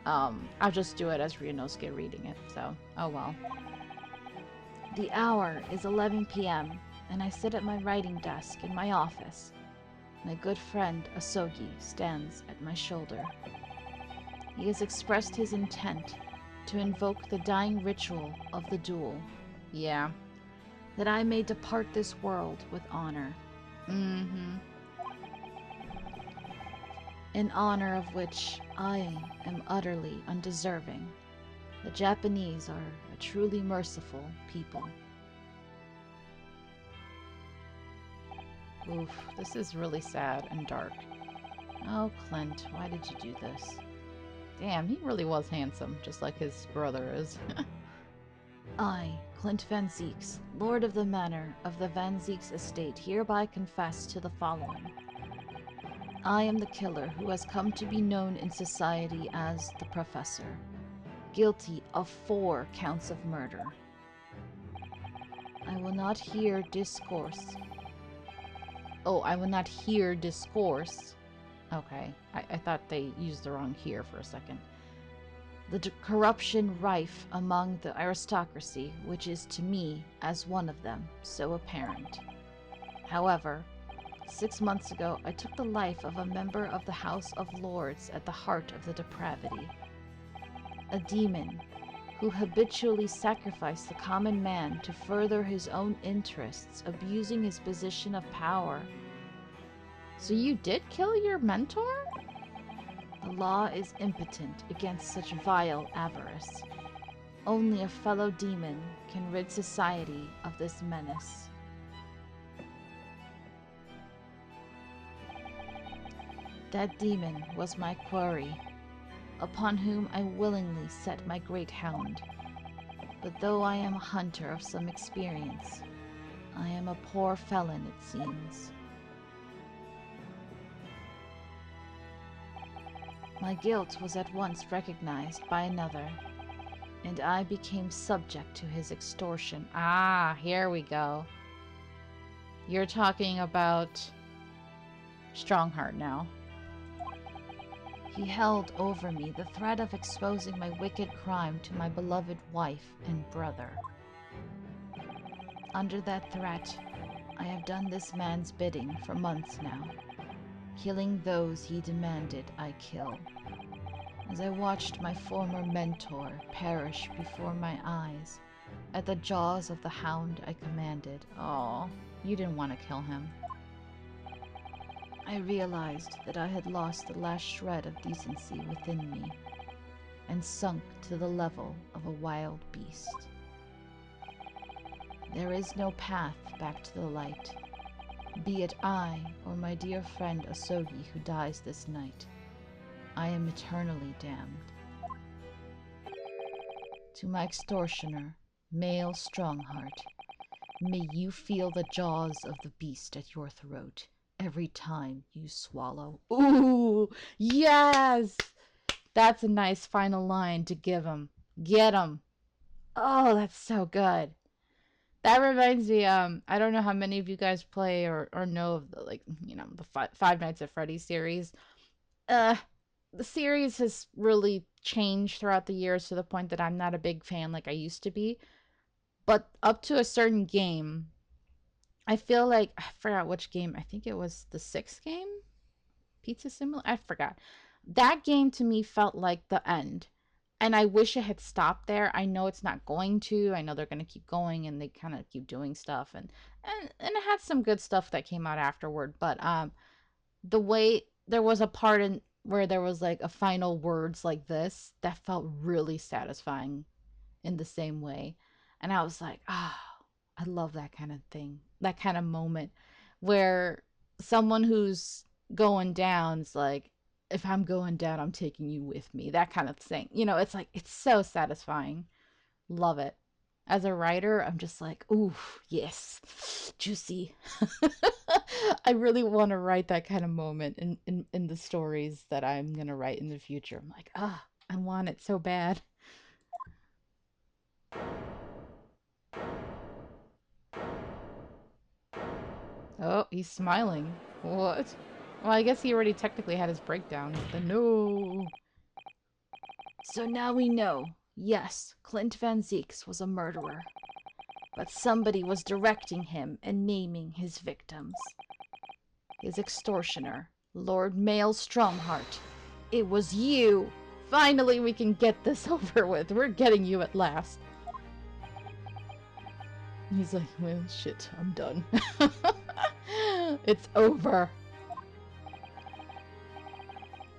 I'll just do it as Ryunosuke reading it, so, oh well. The hour is 11 p.m., and I sit at my writing desk in my office. My good friend Asogi stands at my shoulder. He has expressed his intent to invoke the dying ritual of the duel. Yeah. That I may depart this world with honor. Mm-hmm. An honor of which I am utterly undeserving. The Japanese are a truly merciful people. Oof, this is really sad and dark. Oh, Clint, why did you do this? Damn, he really was handsome, just like his brother is. I, Clint Van Ziegs, Lord of the Manor of the Van Ziegs Estate, hereby confess to the following. I am the killer who has come to be known in society as the Professor, guilty of 4 counts of murder. I will not hear discourse. Oh, I will not hear discourse. Okay, I thought they used the wrong here for a second. The corruption rife among the aristocracy, which is to me, as one of them, so apparent. However, 6 months ago I took the life of a member of the House of Lords at the heart of the depravity. a demon who habitually sacrificed the common man to further his own interests, abusing his position of power. So you did kill your mentor? The law is impotent against such vile avarice. Only a fellow demon can rid society of this menace. That demon was my quarry, upon whom I willingly set my great hound. But though I am a hunter of some experience, I am a poor felon, it seems. My guilt was at once recognized by another, and I became subject to his extortion. Ah, here we go. You're talking about Strongheart now. He held over me the threat of exposing my wicked crime to my beloved wife and brother. Under that threat, I have done this man's bidding for months now, killing those he demanded I kill. As I watched my former mentor perish before my eyes at the jaws of the hound I commanded, Oh, you didn't want to kill him. I realized that I had lost the last shred of decency within me and sunk to the level of a wild beast. There is no path back to the light, be it I or my dear friend Asogi who dies this night. I am eternally damned. To my extortioner, male Strongheart, may you feel the jaws of the beast at your throat every time you swallow. Ooh, yes! That's a nice final line to give him. Get him. Oh, that's so good. That reminds me, I don't know how many of you guys play or know of the, like, you know, the Five Nights at Freddy's series. The series has really changed throughout the years to the point that I'm not a big fan like I used to be. But up to a certain game, I feel like, I forgot which game. I think it was the 6th game? Pizza Simulator? I forgot. That game to me felt like the end. And I wish it had stopped there. I know it's not going to. I know they're going to keep going and they kind of keep doing stuff. And it had some good stuff that came out afterward. But the way there was a part in where there was like a final words like this that felt really satisfying in the same way. And I was like, oh, I love that kind of thing. That kind of moment where someone who's going down is like, if I'm going down, I'm taking you with me. That kind of thing. You know, it's like, it's so satisfying. Love it. As a writer, I'm just like, ooh, yes, juicy. I really want to write that kind of moment in the stories that I'm going to write in the future. I'm like, I want it so bad. Oh, he's smiling. What? Well, I guess he already technically had his breakdown. The no. So now we know, yes, Clint Van Zieks was a murderer. But somebody was directing him and naming his victims. His extortioner, Lord Male Strongheart. It was you! Finally, we can get this over with. We're getting you at last. He's like, well, shit, I'm done. It's over.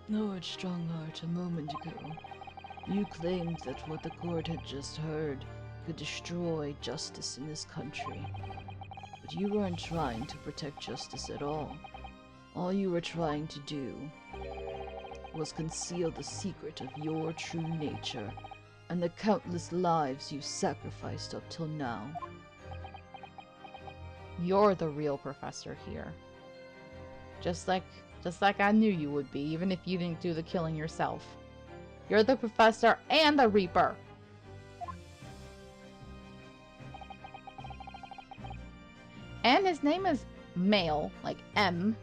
Lord Strongheart, a moment ago, you claimed that what the court had just heard could destroy justice in this country. But you weren't trying to protect justice at all. All you were trying to do was conceal the secret of your true nature and the countless lives you sacrificed up till now. You're the real professor here. Just like I knew you would be, even if you didn't do the killing yourself. You're the professor and the Reaper. And his name is Male, like M.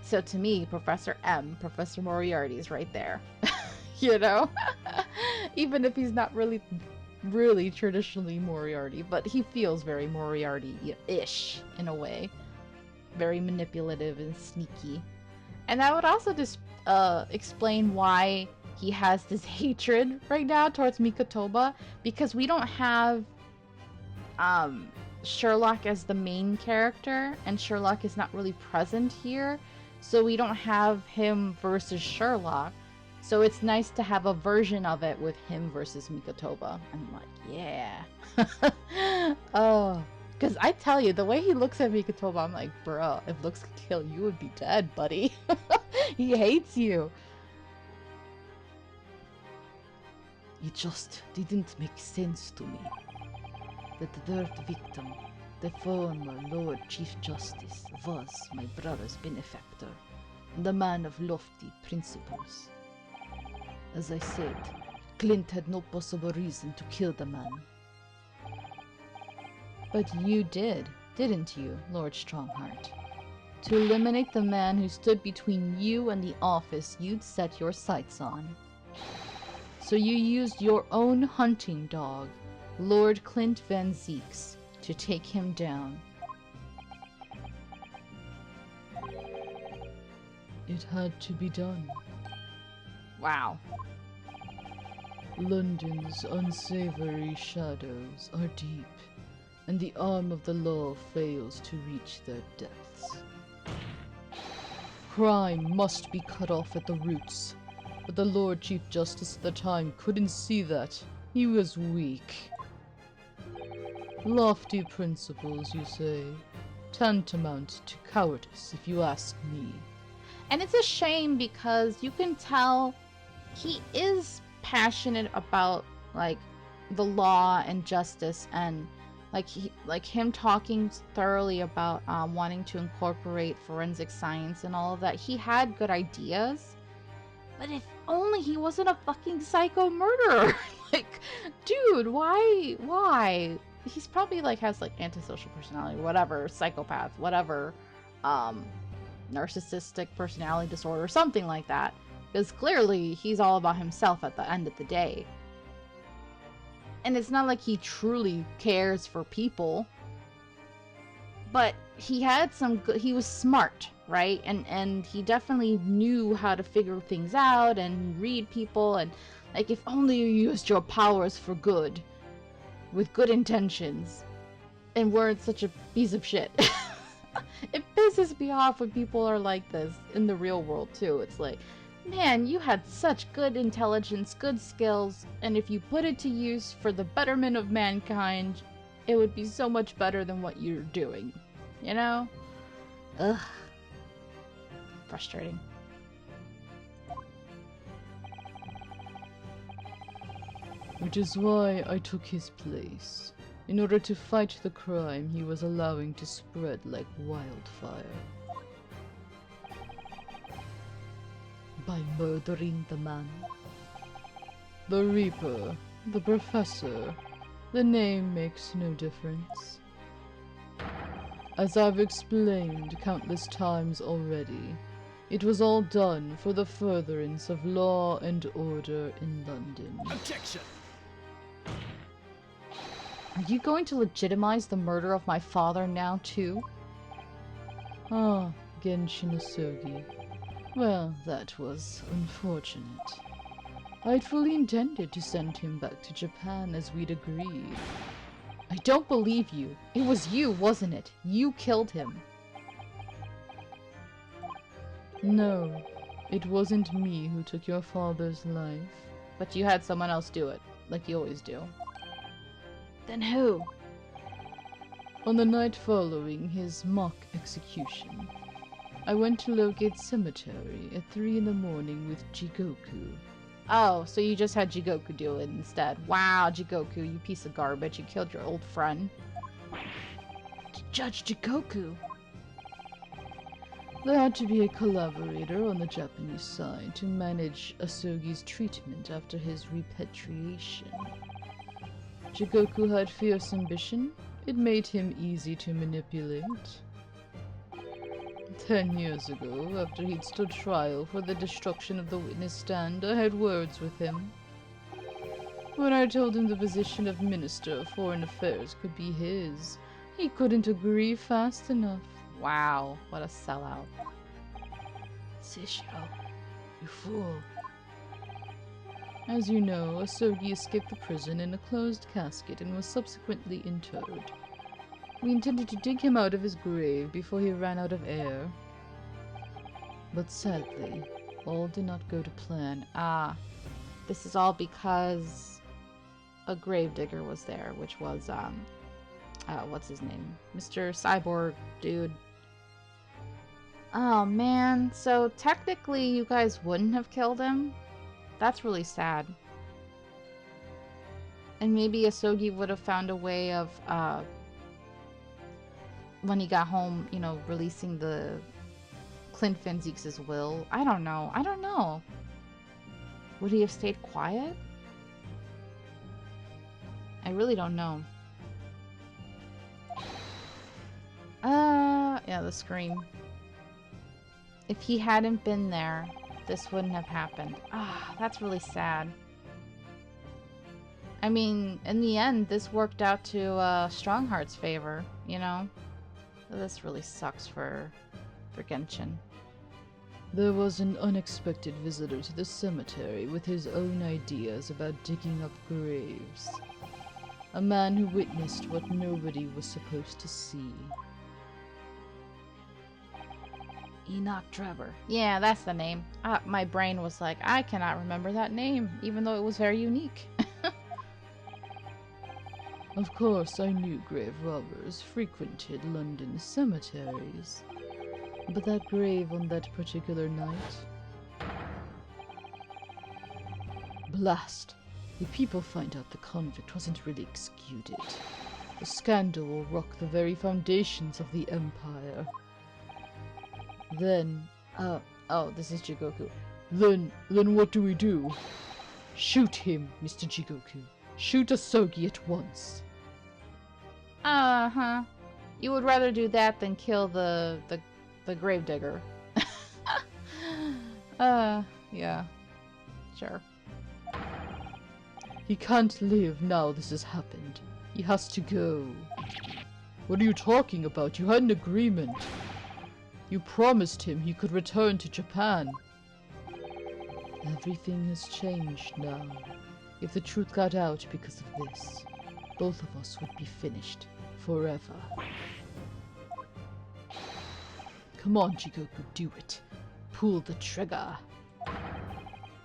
So to me, Professor M, Professor Moriarty is right there. You know? Even if he's not really traditionally Moriarty, but he feels very Moriarty-ish in a way. Very manipulative and sneaky. And that would also just explain why he has this hatred right now towards Mikotoba because we don't have Sherlock as the main character, and Sherlock is not really present here, so we don't have him versus Sherlock. So it's nice to have a version of it with him versus Mikotoba. And I'm like, yeah. Oh, because I tell you, the way he looks at Mikotoba, I'm like, bro, if looks could kill, you would be dead, buddy. He hates you. It just didn't make sense to me that the third victim, the former Lord Chief Justice, was my brother's benefactor, and a man of lofty principles. As I said, Clint had no possible reason to kill the man. But you did, didn't you, Lord Strongheart? To eliminate the man who stood between you and the office you'd set your sights on. So you used your own hunting dog, Lord Clint Van Zeeks, to take him down. It had to be done. Wow. London's unsavory shadows are deep, and the arm of the law fails to reach their depths. Crime must be cut off at the roots, but the Lord Chief Justice at the time couldn't see that. He was weak. Lofty principles, you say? Tantamount to cowardice, if you ask me. And it's a shame because you can tell he is passionate about like the law and justice, and like him talking thoroughly about wanting to incorporate forensic science and all of that. He had good ideas, but if only he wasn't a fucking psycho murderer. Like, dude, why? He's probably like has like antisocial personality, whatever, psychopath, whatever, narcissistic personality disorder, something like that. Because clearly he's all about himself at the end of the day. And it's not like he truly cares for people. But he had some good, he was smart, right? And he definitely knew how to figure things out and read people, and like if only you used your powers for good, with good intentions, and weren't such a piece of shit. It pisses me off when people are like this in the real world too. It's like, man, you had such good intelligence, good skills, and if you put it to use for the betterment of mankind, it would be so much better than what you're doing. You know? Ugh. Frustrating. Which is why I took his place, in order to fight the crime he was allowing to spread like wildfire. By murdering the man. The Reaper, the Professor, the name makes no difference. As I've explained countless times already, it was all done for the furtherance of law and order in London. Objection! Are you going to legitimize the murder of my father now too? Ah, Genshin Asogi. Well, that was unfortunate. I'd fully intended to send him back to Japan as we'd agreed. I don't believe you. It was you, wasn't it? You killed him. No, it wasn't me who took your father's life. But you had someone else do it, like you always do. Then who? On the night following his mock execution, I went to Logate Cemetery at 3 in the morning with Jigoku. Oh, so you just had Jigoku do it instead. Wow, Jigoku, you piece of garbage. You killed your old friend. Judge Jigoku. There had to be a collaborator on the Japanese side to manage Asogi's treatment after his repatriation. Jigoku had fierce ambition. It made him easy to manipulate. 10 years ago, after he'd stood trial for the destruction of the witness stand, I had words with him. When I told him the position of Minister of Foreign Affairs could be his, he couldn't agree fast enough. Wow, what a sellout. Sishiro, you fool. As you know, Asogi escaped the prison in a closed casket and was subsequently interred. We intended to dig him out of his grave before he ran out of air. But sadly, all did not go to plan. Ah, this is all because a gravedigger was there, which was, what's his name? Mr. Cyborg dude. Oh man, so technically you guys wouldn't have killed him? That's really sad. And maybe Asogi would have found a way of, when he got home, you know, releasing the Clint Van Zieks' will. I don't know. Would he have stayed quiet? I really don't know. Yeah, the scream. If he hadn't been there, this wouldn't have happened. Ah, that's really sad. I mean, in the end, this worked out to Strongheart's favor, you know? This really sucks for Genshin. There was an unexpected visitor to the cemetery with his own ideas about digging up graves. A man who witnessed what nobody was supposed to see. Enoch Trevor. Yeah, that's the name. My brain was like, I cannot remember that name, even though it was very unique. Of course, I knew grave robbers frequented London cemeteries. But that grave on that particular night... Blast! If people find out the convict wasn't really executed, the scandal will rock the very foundations of the Empire. Then... Oh, this is Jigoku. Then what do we do? Shoot him, Mr. Jigoku. Shoot Asogi at once. Uh-huh. You would rather do that than kill the gravedigger. Yeah. Sure. He can't live now this has happened. He has to go. What are you talking about? You had an agreement. You promised him he could return to Japan. Everything has changed now. If the truth got out because of this, both of us would be finished forever. Come on, Jigoku, do it. Pull the trigger.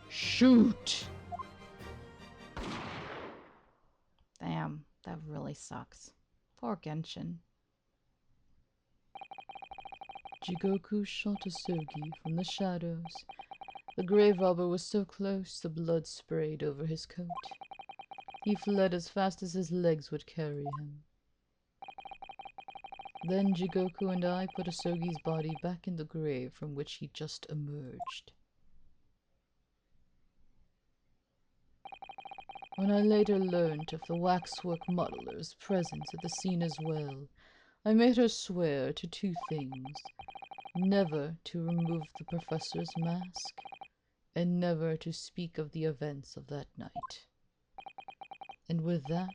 Shoot! Damn, that really sucks. Poor Genshin. Jigoku shot Asogi from the shadows. The grave robber was so close the blood sprayed over his coat. He fled as fast as his legs would carry him. Then Jigoku and I put Asogi's body back in the grave from which he just emerged. When I later learned of the waxwork modeler's presence at the scene as well, I made her swear to two things: never to remove the professor's mask, and never to speak of the events of that night. And with that,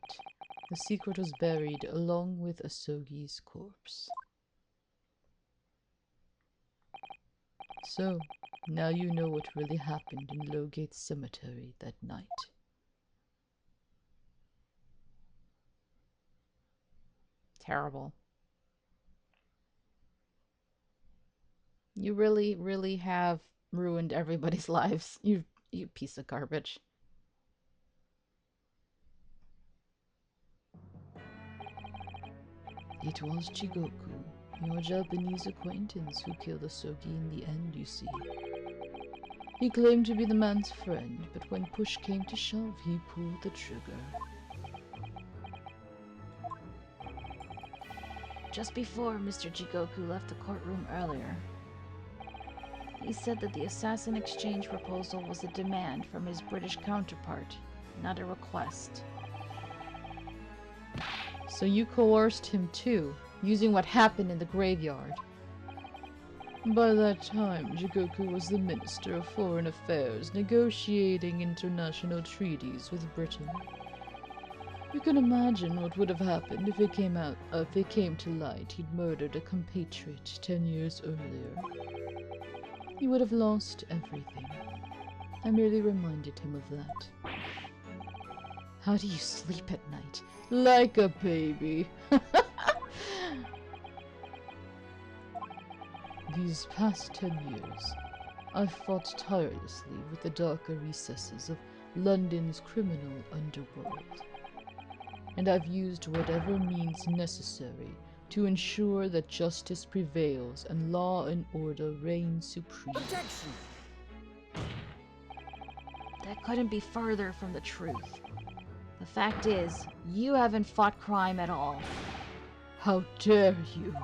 the secret was buried along with Asogi's corpse. So, now you know what really happened in Lowgate Cemetery that night. Terrible. You really, really have ruined everybody's lives. You piece of garbage. It was Jigoku, your Japanese acquaintance, who killed Asogi in the end, you see. He claimed to be the man's friend, but when push came to shove, he pulled the trigger. Just before Mr. Jigoku left the courtroom earlier, he said that the assassin exchange proposal was a demand from his British counterpart, not a request. So you coerced him too, using what happened in the graveyard. By that time, Jigoku was the Minister of Foreign Affairs, negotiating international treaties with Britain. You can imagine what would have happened if it came to light he'd murdered a compatriot 10 years earlier. He would have lost everything. I merely reminded him of that. How do you sleep at night? Like a baby. These past 10 years, I've fought tirelessly with the darker recesses of London's criminal underworld. And I've used whatever means necessary to ensure that justice prevails and law and order reign supreme. Objection! That couldn't be further from the truth. The fact is, you haven't fought crime at all. How dare you!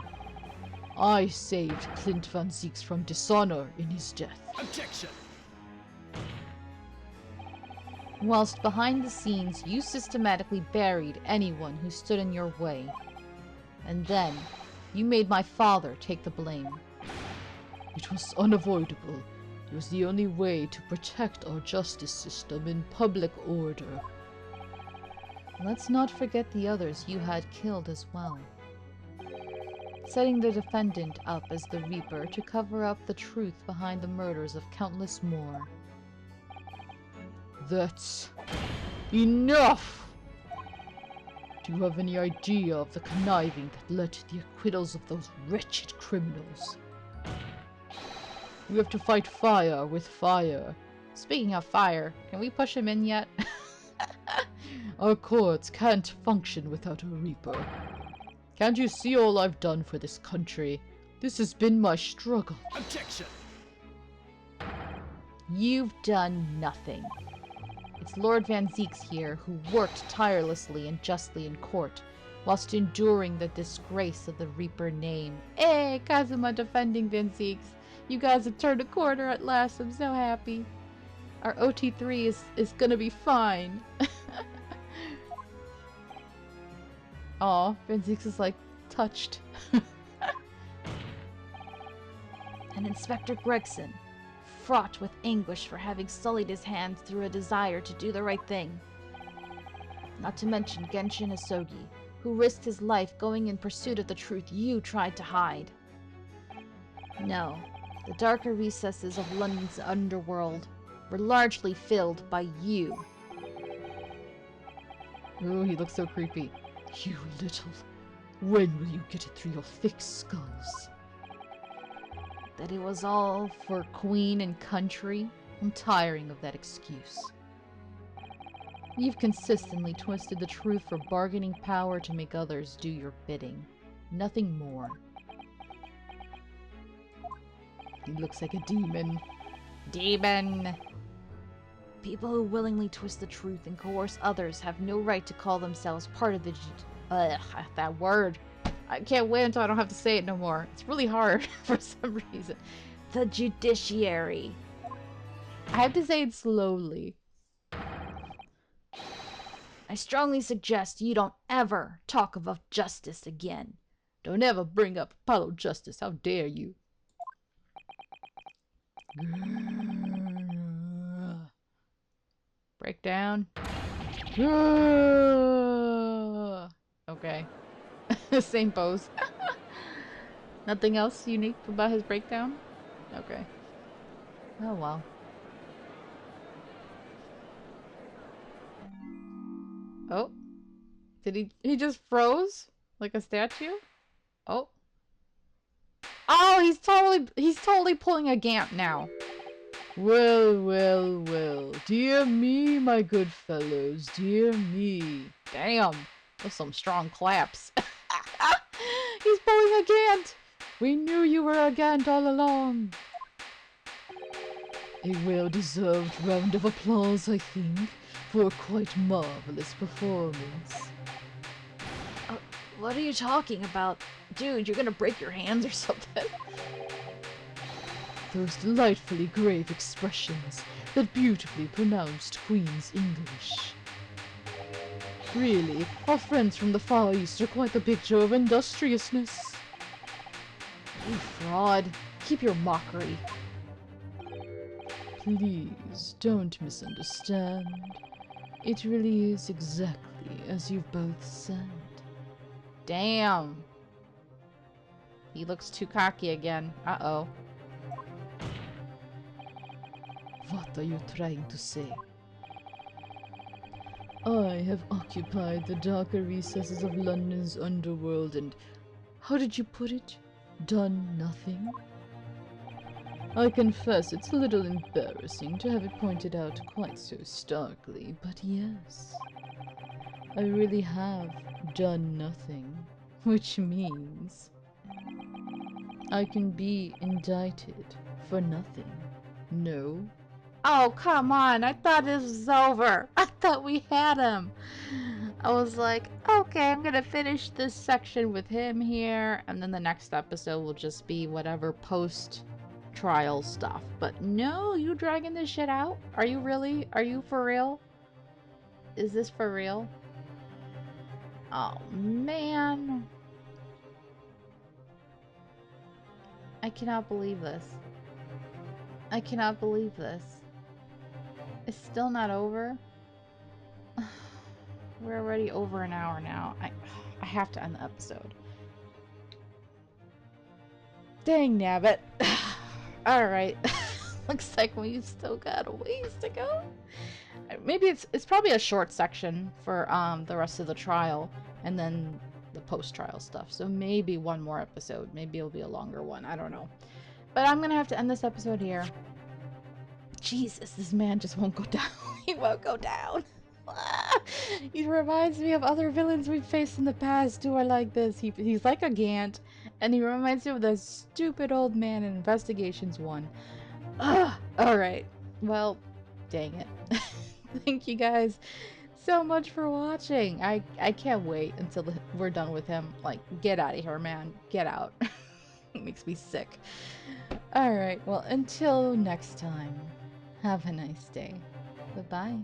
I saved Clint Van Zieks from dishonor in his death. Objection! Whilst behind the scenes, you systematically buried anyone who stood in your way. And then, you made my father take the blame. It was unavoidable. It was the only way to protect our justice system in public order. Let's not forget the others you had killed as well. Setting the defendant up as the Reaper to cover up the truth behind the murders of countless more. That's enough! Do you have any idea of the conniving that led to the acquittals of those wretched criminals? We have to fight fire with fire. Speaking of fire, can we push him in yet? Our courts can't function without a Reaper. Can't you see all I've done for this country? This has been my struggle. Objection! You've done nothing. It's Lord Van Zieks here who worked tirelessly and justly in court, whilst enduring the disgrace of the Reaper name. Hey, Kazuma defending Van Zieks. You guys have turned a corner at last. I'm so happy. Our OT3 is gonna be fine. Aw, Van Zieks is like touched. And Inspector Gregson, fraught with anguish for having sullied his hands through a desire to do the right thing. Not to mention Genshin Asogi, who risked his life going in pursuit of the truth you tried to hide. No, the darker recesses of London's underworld were largely filled by you. Ooh, he looks so creepy. You little... When will you get it through your thick skulls? That it was all For queen and country, I'm tiring of that excuse. You've consistently twisted the truth for bargaining power to make others do your bidding. Nothing more. He looks like a demon. Demon! people who willingly twist the truth and coerce others have no right to call themselves part of the That word. I can't wait until I don't have to say it no more. It's really hard for some reason. the judiciary. I have to say it slowly. I strongly suggest you don't ever talk about justice again. Don't ever bring up Apollo Justice. How dare you? Breakdown. Okay. Same pose. Nothing else unique about his breakdown? Okay. Oh well. Oh. Did he just froze? Like a statue? Oh. Oh, he's totally pulling a Gamp now. Well, well, well. Dear me, my good fellows, dear me. Damn. Those some strong claps. He's pulling a Gant. We knew you were a Gant all along. A well-deserved round of applause, I think, for a quite marvelous performance. What are you talking about? Dude, you're gonna break your hands or something. Those delightfully grave expressions, that beautifully pronounced Queen's English. Really, our friends from the Far East are quite the picture of industriousness. You fraud. Keep your mockery. Please, don't misunderstand. It really is exactly as you've both said. Damn. He looks too cocky again. Uh-oh. What are you trying to say? I have occupied the darker recesses of London's underworld and, how did you put it? Done nothing? I confess it's a little embarrassing to have it pointed out quite so starkly, but yes, I really have done nothing, which means I can be indicted for nothing. No? Oh, come on. I thought this was over. I thought we had him. I was like, okay, I'm going to finish this section with him here. And then the next episode will just be whatever post-trial stuff. But no, you dragging this shit out? Are you really? Are you for real? Is this for real? Oh, man. I cannot believe this. I cannot believe this. It's still not over? We're already over an hour now. I have to end the episode. Dang nabbit. Alright. Looks like we still got a ways to go. Maybe it's probably a short section for the rest of the trial and then the post-trial stuff. So maybe one more episode. Maybe it'll be a longer one. I don't know. But I'm gonna have to end this episode here. Jesus, this man just won't go down. He won't go down. He reminds me of other villains we've faced in the past who are like this. He's like a Gant, and he reminds me of the stupid old man in Investigations 1. Alright. Well, dang it. Thank you guys so much for watching. I can't wait until we're done with him. Like, get out of here, man. Get out. It makes me sick. Alright, well, until next time, have a nice day. Bye-bye.